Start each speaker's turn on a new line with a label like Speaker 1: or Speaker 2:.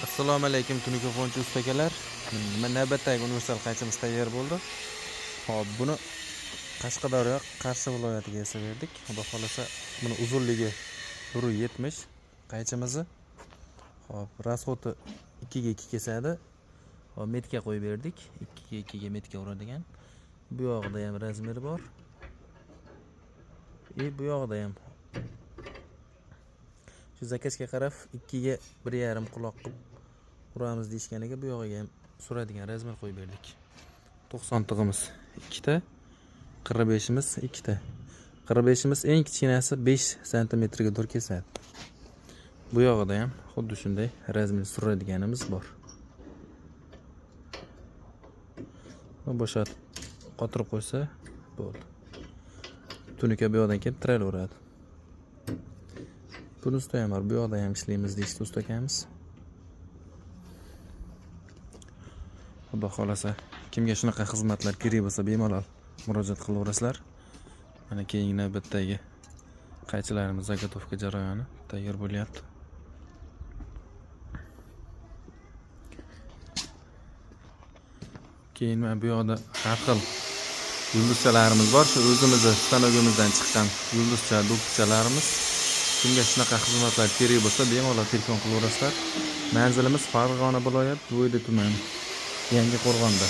Speaker 1: Assalomu alaykum telefonchi ustakalar. Mana navbatdagi universal qaychimiz tayyor bo'ldi. Hop, buni Qashqadaryo, Qarshi viloyatiga yasab berdik. Xudo xolasa, buni uzunligi 1.70 qaychimizni. Hop, rasxoti 2 ga 2 kesadi. Hop, metka qo'yib berdik. 2 ga 2 ga metka uradigan. Bu yog'ida ham razmeri bor. Bu yog'ida ham shu zakazga qarab 2 ga 1.5 quloq qilib uramiz deyishganiga bu yog'iga ham suradigan razmer qo'yib berdik. 90 tig'imiz 2 ta, 45imiz 2 ta. 45imiz eng kichkinasi 5 sm ga dur kesadi. Bu yog'ida ham xuddi shunday razmer suradiganimiz bor. Bo'shatib qotirib qo'ysa bo'ldi. Tunuka bu yoqdan kelib tiraveradi. Buni usta ham bor, bu yoqda ham ishlaymiz deyishdi usta akamiz. Xudo xolasa, kimga shunaqa xizmatlar kerak bo'lsa bemalol murojaat qilaverasizlar. Mana keyingi navbatdagi qaychilarimiz zagotovka jarayoni tayyor bo'lyapti. Keyin mana bu yoqda har xil yulduzchalarimiz bor. Shu o'zimizning stanogimizdan chiqqan yulduzcha, do'ppichalarimiz. Kimga shunaqa xizmatlar kerak bo'lsa bemalol telefon qilaverasizlar. Manzilimiz Farg'ona viloyat Bo'yda tumani, Yangi Qo'rg'onda.